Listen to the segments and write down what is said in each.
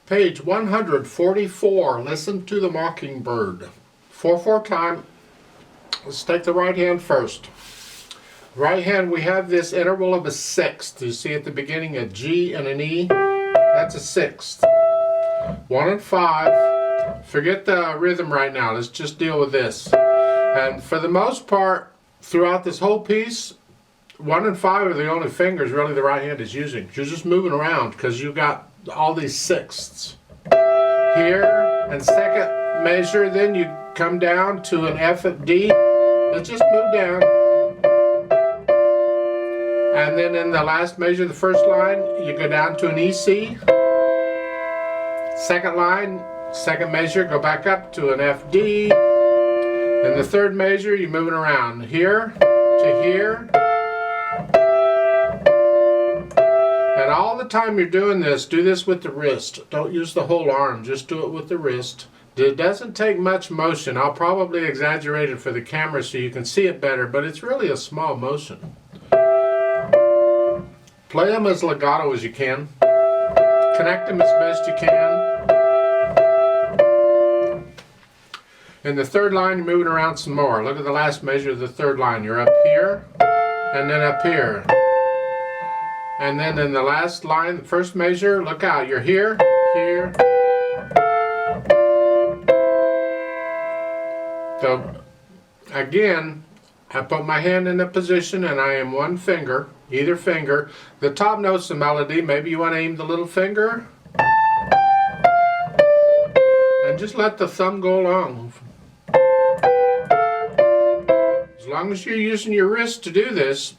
Page 144, listen to the mockingbird. 4/4 time. Let's take the right hand first. Right hand, we have this interval of a sixth. You see at the beginning a G and an E. That's a sixth. 1 and 5. Forget the rhythm right now. Let's just deal with this. And for the most part, throughout this whole piece, 1 and 5 are the only fingers really the right hand is using. You're just moving around because you've got all these sixths. Here, and second measure, then you come down to an F at D. Let's just move down. And then in the last measure, the first line, you go down to an EC. Second line, second measure, go back up to an FD. And the third measure, you're moving around here to here. And all the time you're doing this, do this with the wrist. Don't use the whole arm, just do it with the wrist. It doesn't take much motion. I'll probably exaggerate it for the camera so you can see it better, but it's really a small motion. Play them as legato as you can. Connect them as best you can. In the third line, you're moving around some more. Look at the last measure of the third line. You're up here, and then up here. And then in the last line, the first measure, look out. You're here, here. So, again, I put my hand in a position and I am one finger, either finger. The top note's the melody. Maybe you want to aim the little finger. And just let the thumb go along. As long as you're using your wrist to do this,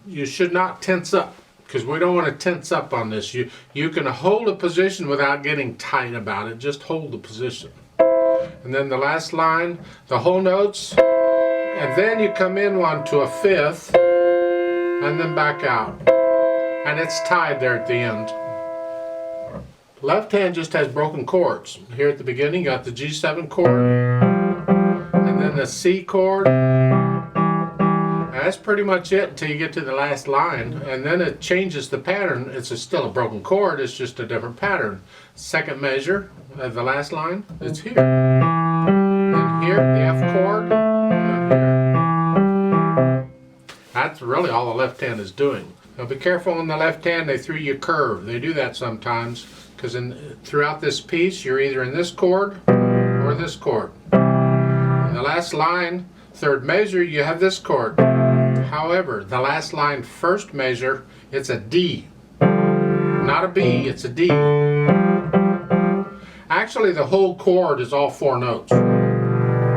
you should not tense up. Because we don't want to tense up on this. You can hold a position without getting tight about it. Just hold the position. And then the last line, the whole notes. And then you come in one to a fifth. And then back out. And it's tied there at the end. Left hand just has broken chords. Here at the beginning, you got the G7 chord. And then the C chord. That's pretty much it until you get to the last line, and then it changes the pattern. It's still a broken chord, it's just a different pattern. Second measure of the last line, it's here. And here, the F chord, and here. That's really all the left hand is doing. Now be careful on the left hand, they threw you a curve. They do that sometimes, because throughout this piece, you're either in this chord or this chord. In the last line, third measure, you have this chord. However, the last line, first measure, it's a D. Not a B, it's a D. Actually, the whole chord is all 4 notes.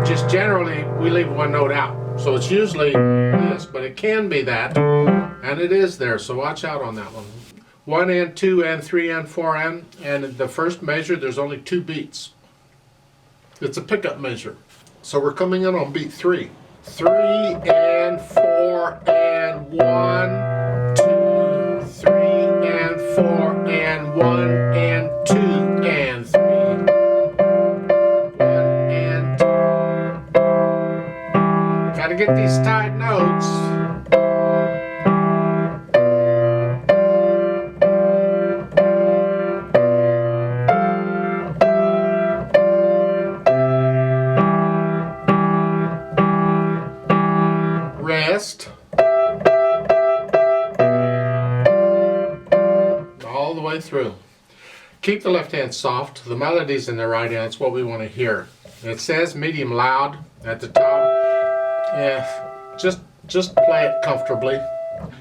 Just generally, we leave one note out. So it's usually this, but it can be that, and it is there, so watch out on that one. 1 and 2 and 3 and 4 and the first measure, there's only 2 beats. It's a pickup measure. So we're coming in on beat 3. 3 and 4 and 1, 2, 3 and 4 and 1 and 2 and 3. 1 and 2. Gotta get these tied notes. Rest all the way through. Keep the left hand soft. The melody's in the right hand. It's what we want to hear. It says medium loud at the top. Yeah, just play it comfortably.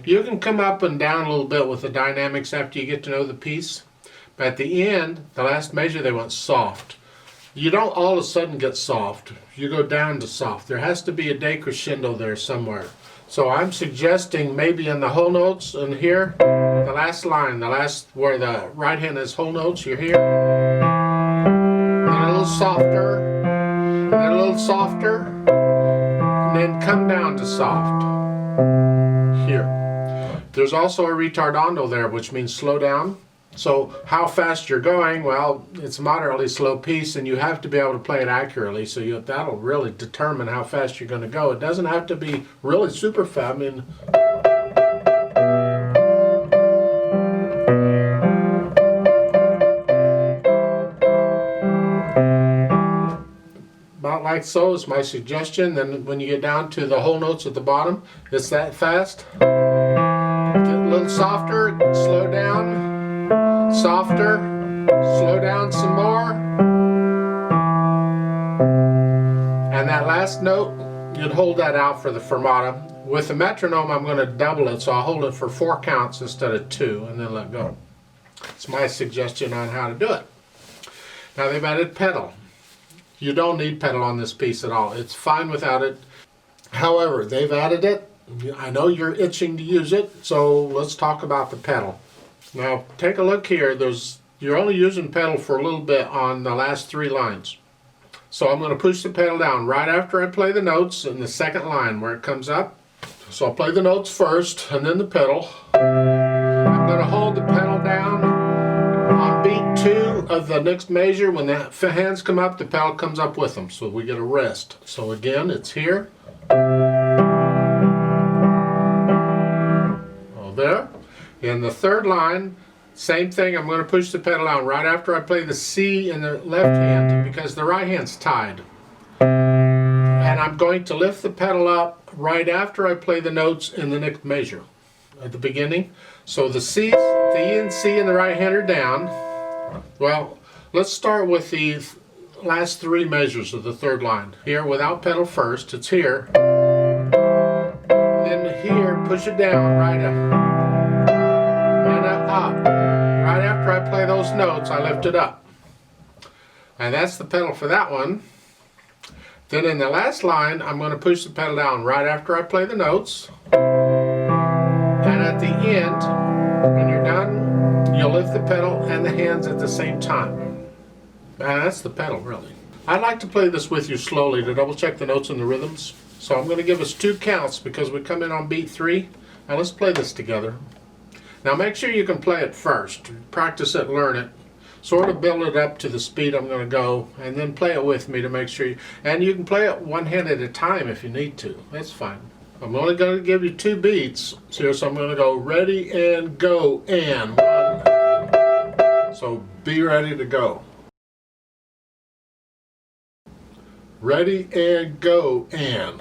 You can come up and down a little bit with the dynamics after you get to know the piece. But at the end, the last measure, they went soft. You don't all of a sudden get soft. You go down to soft. There has to be a decrescendo there somewhere. So I'm suggesting maybe in the whole notes and here, the last line, where the right hand is whole notes, you're here. Then a little softer, and then a little softer, and then come down to soft. Here. There's also a ritardando there, which means slow down. So how fast you're going, well, it's a moderately slow piece and you have to be able to play it accurately, so that'll really determine how fast you're going to go. It doesn't have to be really super fast. I mean, like so is my suggestion. Then when you get down to the whole notes at the bottom, it's that fast. Get a little softer, slow down, softer, slow down some more. And that last note, you'd hold that out for the fermata. With the metronome, I'm going to double it, so I'll hold it for 4 counts instead of 2, and then let go. It's my suggestion on how to do it. Now they've added pedal. You don't need pedal on this piece at all. It's fine without it. However, they've added it. I know you're itching to use it, so let's talk about the pedal. Now take a look here. You're only using pedal for a little bit on the last 3 lines. So I'm going to push the pedal down right after I play the notes in the second line where it comes up. So I'll play the notes first and then the pedal. I'm going to hold the pedal down on beat 2 of the next measure. When the hands come up, the pedal comes up with them, so we get a rest. So again, it's here. Oh, there. In the third line, same thing. I'm going to push the pedal down right after I play the C in the left hand because the right hand's tied. And I'm going to lift the pedal up right after I play the notes in the next measure at the beginning. So the C's, the E and C in the right hand are down. Well, let's start with the last 3 measures of the third line. Here, without pedal first, it's here. Then here, push it down right up. And up. Right after I play those notes, I lift it up. And that's the pedal for that one. Then in the last line, I'm going to push the pedal down right after I play the notes. And at the end, when you're done, you'll lift the pedal and the hands at the same time. And that's the pedal, really. I'd like to play this with you slowly to double check the notes and the rhythms. So I'm going to give us 2 counts because we come in on beat 3. Now let's play this together. Now make sure you can play it first. Practice it, learn it. Sort of build it up to the speed I'm going to go, and then play it with me to make sure and you can play it one hand at a time if you need to. That's fine. I'm only going to give you 2 beats here, so I'm going to go ready and go and 1. So be ready to go. Ready and go and.